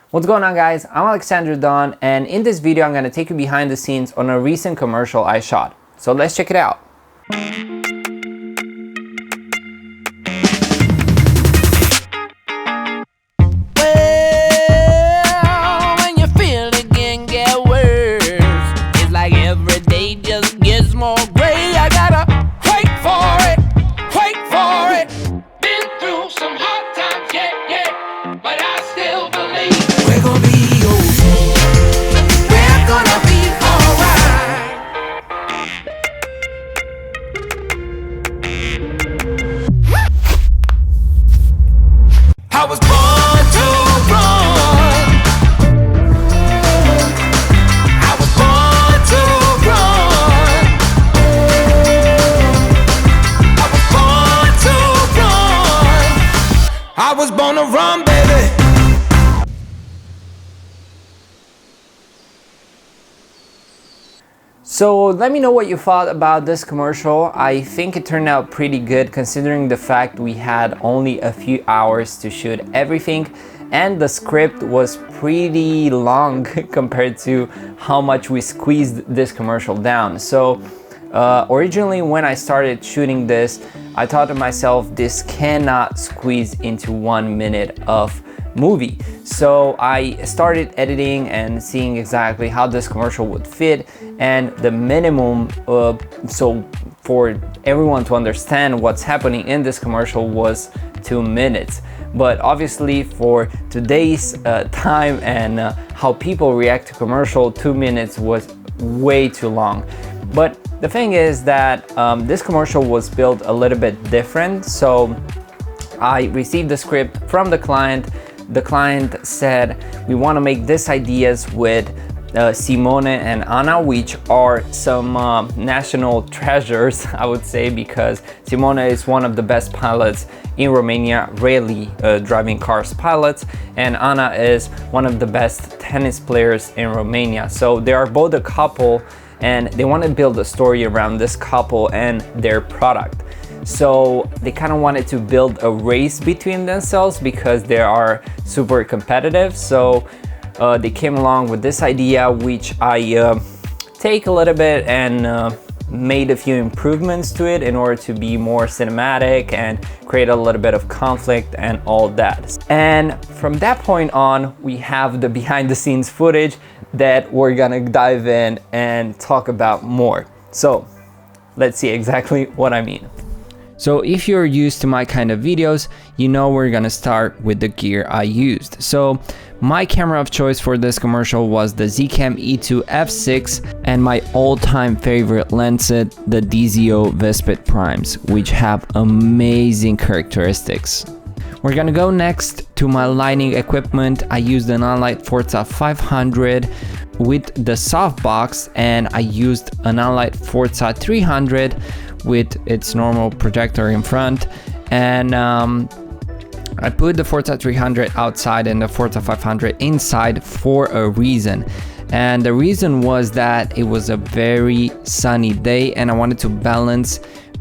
What's going on, guys? I'm Alexandru, and in this video I'm going to take you behind the scenes on a recent commercial I shot. So let's check it out. When you feel it can get worse, it's like every day just gets more gray. I gotta wait for it. Been through some hard times, yeah, but I still believe we're gonna be okay. We're gonna be alright. I was born to run. I was born to run. I was born to run. I was born to run, baby. So let me know what you thought about this commercial. I think it turned out pretty good considering the fact we had only a few hours to shoot everything, and the script was pretty long compared to how much we squeezed this commercial down. So originally when I started shooting this, I thought to myself, this cannot squeeze into 1 minute of movie. So I started editing and seeing exactly how this commercial would fit, and the minimum so for everyone to understand what's happening in this commercial was 2 minutes. But obviously for today's time and how people react to commercial, 2 minutes was way too long. But the thing is that this commercial was built a little bit different. So I received the script from the client. The client said, we want to make these ideas with Simone and Anna, which are some national treasures, I would say, because Simone is one of the best pilots in Romania, rally driving cars pilots, and Anna is one of the best tennis players in Romania. So they are both a couple, and they want to build a story around this couple and their product. So they kind of wanted to build a race between themselves because they are super competitive. So they came along with this idea, which I take a little bit and made a few improvements to it in order to be more cinematic and create a little bit of conflict and all that. And from that point on, we have the behind the scenes footage that we're gonna dive in and talk about more. So let's see exactly what I mean. So if you're used to my kind of videos, you know we're gonna start with the gear I used. So my camera of choice for this commercial was the Zcam E2 f6 and my all-time favorite lens set, the DZO Vespet Primes, which have amazing characteristics. We're gonna go next to my lighting equipment. I used an Unlight Forza 500 with the softbox, and I used an Unlight Forza 300 with its normal projector in front, and I put the Forza 300 outside and the Forza 500 inside for a reason. And the reason was that it was a very sunny day and I wanted to balance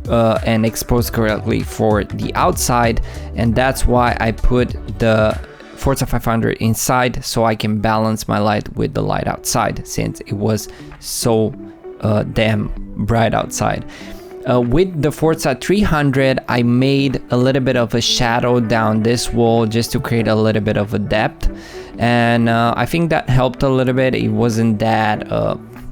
and expose correctly for the outside, and that's why I put the Forza 500 inside so I can balance my light with the light outside, since it was so damn bright outside. With the Forza 300, I made a little bit of a shadow down this wall just to create a little bit of a depth, and I think that helped a little bit. It wasn't that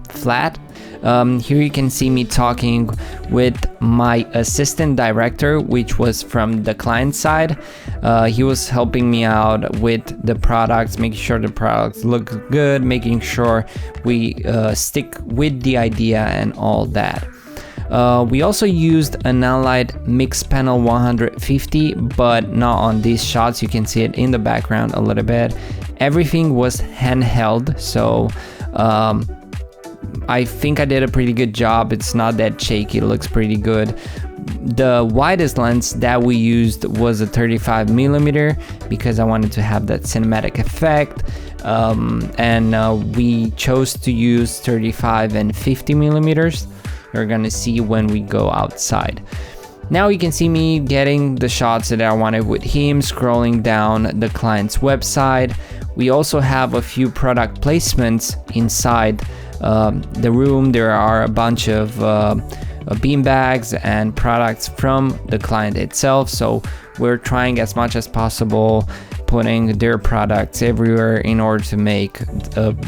flat. Here you can see me talking with my assistant director, which was from the client side. He was helping me out with the products, making sure the products look good, making sure we stick with the idea and all that. We also used an Unlight Mix Panel 150, but not on these shots. You can see it in the background a little bit. Everything was handheld, so I think I did a pretty good job. It's not that shaky, it looks pretty good. The widest lens that we used was a 35mm because I wanted to have that cinematic effect, and we chose to use 35 and 50mm. You're gonna see when we go outside. Now you can see me getting the shots that I wanted with him, scrolling down the client's website, We also have a few product placements inside the room. There are a bunch of bean bags and products from the client itself, so we're trying as much as possible putting their products everywhere in order to make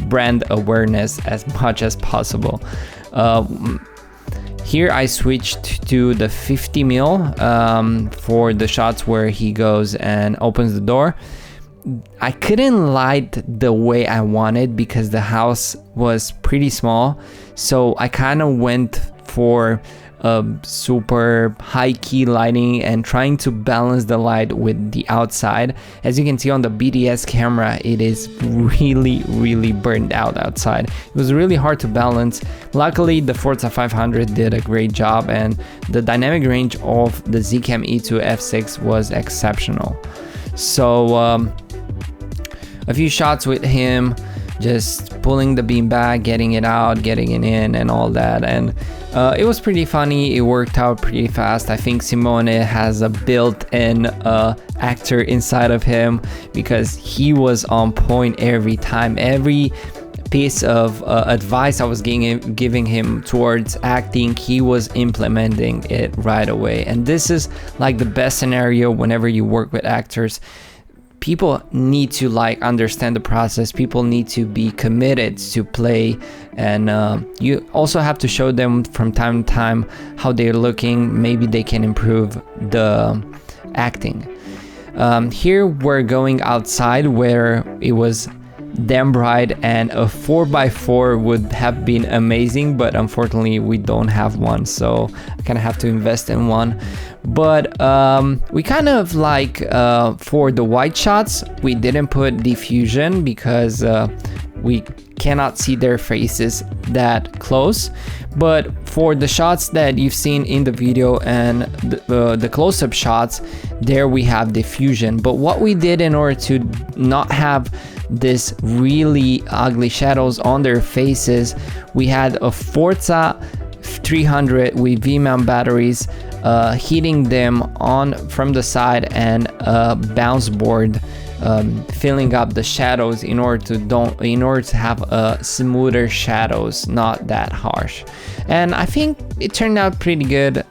brand awareness as much as possible. Here I switched to the 50 mil for the shots where he goes and opens the door. I couldn't light the way I wanted because the house was pretty small, so I kind of went for super high key lighting and trying to balance the light with the outside. As you can see on the BDS camera, it is really burned out outside. It was really hard to balance. Luckily the Forza 500 did a great job, and the dynamic range of the Zcam E2 F6 was exceptional. So a few shots with him just pulling the beanbag, getting it out, getting it in, and all that, and it was pretty funny. It worked out pretty fast. I think Simone has a built-in actor inside of him, because he was on point every time. Every piece of advice I was giving him towards acting, he was implementing it right away. And this is like the best scenario whenever you work with actors. People need to like understand the process. People need to be committed to play, and you also have to show them from time to time how they're looking. Maybe they can improve the acting. Here we're going outside where it was damn bright, and a 4x4 would have been amazing, but unfortunately we don't have one, so I kind of have to invest in one. But we kind of like for the white shots we didn't put diffusion because we cannot see their faces that close, but for the shots that you've seen in the video and the close-up shots, there we have diffusion. But what we did in order to not have this really ugly shadows on their faces, we had a Forza 300 with V-mount batteries, heating them on from the side, and a bounce board filling up the shadows in order to have smoother shadows, not that harsh. And I think it turned out pretty good.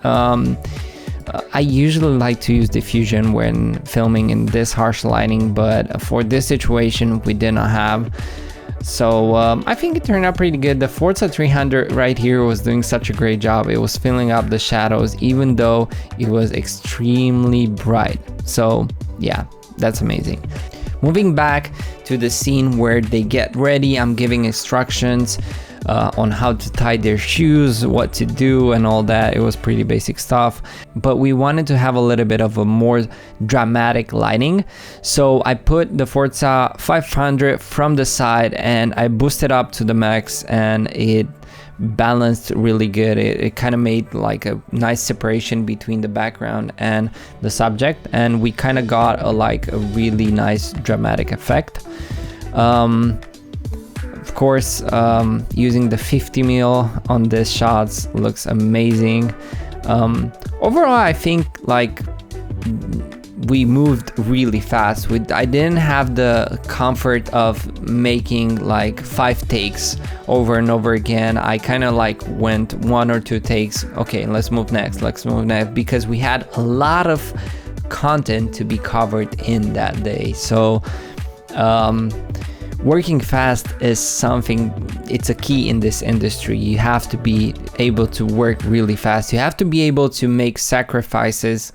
I usually like to use diffusion when filming in this harsh lighting, but for this situation we did not have. So I think it turned out pretty good. The Forza 300 right here was doing such a great job. It was filling up the shadows even though it was extremely bright. So yeah, that's amazing. Moving back to the scene where they get ready, I'm giving instructions on how to tie their shoes, what to do, and all that. It was pretty basic stuff, but we wanted to have a little bit of a more dramatic lighting, so I put the Forza 500 from the side and I boosted up to the max, and it balanced really good. It kind of made like a nice separation between the background and the subject, and we kind of got a really nice dramatic effect. Of course, using the 50 mil on this shots looks amazing. Overall, I think we moved really fast. I didn't have the comfort of making 5 takes over and over again. I kind of went 1 or 2 takes. Okay, let's move next, because we had a lot of content to be covered in that day. So working fast is something, it's a key in this industry. You have to be able to work really fast. You have to be able to make sacrifices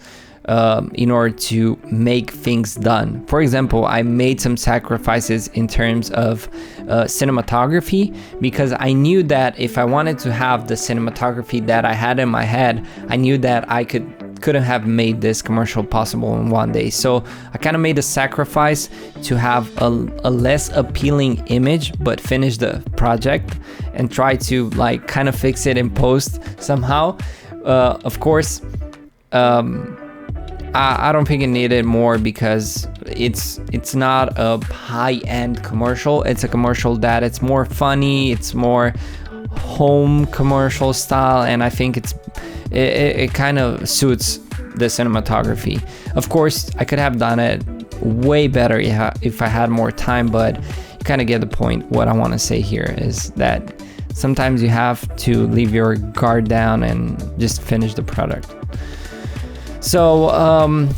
in order to make things done. For example, I made some sacrifices in terms of cinematography, because I knew that if I wanted to have the cinematography that I had in my head, I knew that I couldn't have made this commercial possible in one day. So I kind of made a sacrifice to have a less appealing image, but finish the project and try to kind of fix it in post somehow. Of course, I don't think it needed more, because it's not a high-end commercial. It's a commercial that it's more funny, it's more home commercial style, and I think it kind of suits the cinematography. Of course, I could have done it way better if I had more time, but you kind of get the point. What I want to say here is that sometimes you have to leave your guard down and just finish the product. So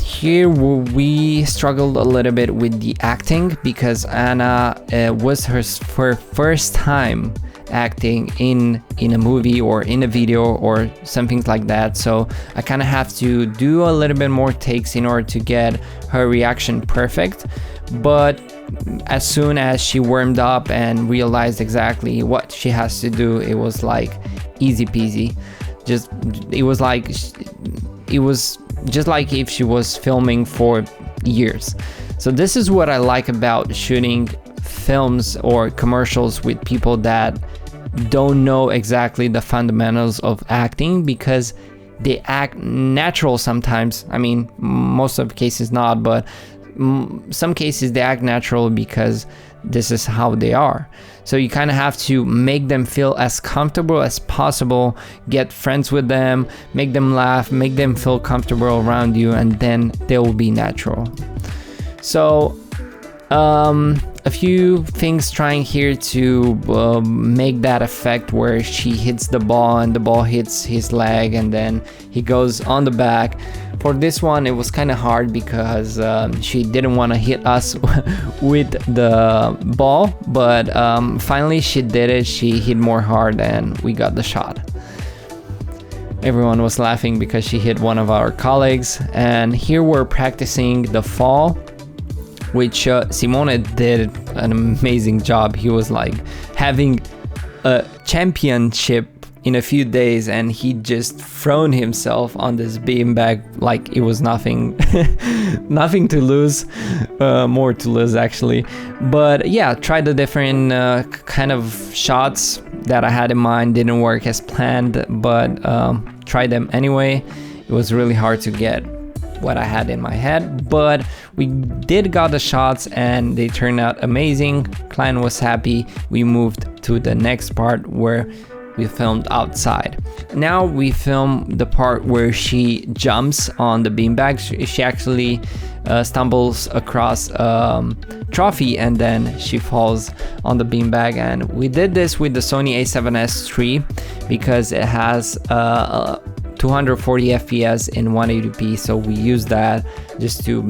here we struggled a little bit with the acting because Anna was her first time acting in a movie or in a video or something like that. So I kind of have to do a little bit more takes in order to get her reaction perfect. But as soon as she warmed up and realized exactly what she has to do, it was like easy peasy. It was just like if she was filming for years. So this is what I like about shooting films or commercials with people that don't know exactly the fundamentals of acting, because they act natural sometimes. I mean, most of the cases not, but some cases they act natural because this is how they are. So you kind of have to make them feel as comfortable as possible, get friends with them, make them laugh, make them feel comfortable around you, and then they will be natural. So a few things trying here to make that effect where she hits the ball and the ball hits his leg and then he goes on the back. For this one, it was kind of hard because she didn't want to hit us with the ball, but finally she did it. She hit more hard and we got the shot. Everyone was laughing because she hit one of our colleagues. And here we're practicing the fall, which Simone did an amazing job. He was like having a championship in a few days and he just thrown himself on this beanbag like it was nothing. Nothing to lose, more to lose actually. But yeah, tried the different kind of shots that I had in mind. Didn't work as planned, but tried them anyway. It was really hard to get what I had in my head, but we did got the shots and they turned out amazing. Client was happy. We moved to the next part where we filmed outside. Now we film the part where she jumps on the beanbag. She actually stumbles across trophy and then she falls on the beanbag. And we did this with the Sony a7S III because it has 240 FPS in 180p, so we use that just to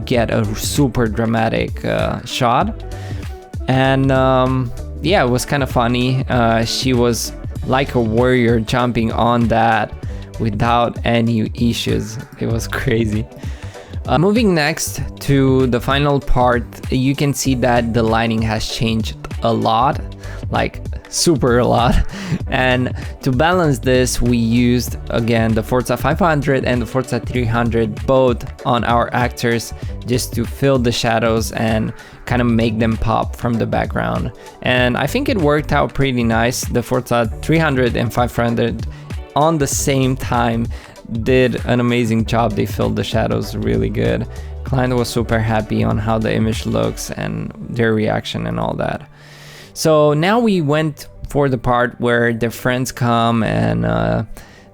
get a super dramatic shot. And yeah, it was kind of funny. She was like a warrior jumping on that without any issues. It was crazy. Moving next to the final part, you can see that the lighting has changed a lot, like super a lot. And to balance this, we used again the Forza 500 and the Forza 300 both on our actors just to fill the shadows and kind of make them pop from the background. And I think it worked out pretty nice. The Forza 300 and 500 on the same time did an amazing job. They filled the shadows really good. Client was super happy on how the image looks and their reaction and all that. So now we went for the part where their friends come and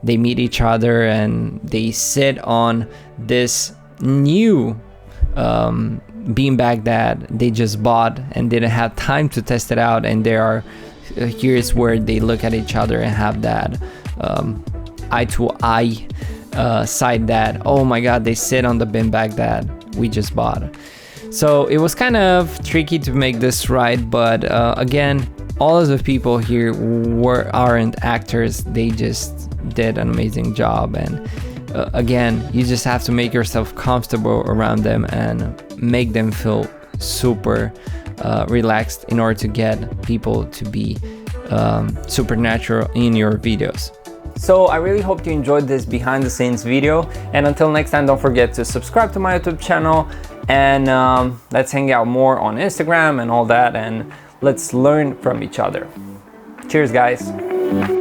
they meet each other and they sit on this new beanbag that they just bought and didn't have time to test it out. And there are here's where they look at each other and have that eye to eye side that, oh my god, they sit on the beanbag that we just bought. So it was kind of tricky to make this right, but again, all of the people here aren't actors. They just did an amazing job. And again, you just have to make yourself comfortable around them and make them feel super relaxed in order to get people to be supernatural in your videos. So I really hope you enjoyed this behind the scenes video, and until next time, don't forget to subscribe to my YouTube channel, and let's hang out more on Instagram and all that, and let's learn from each other. Cheers, guys.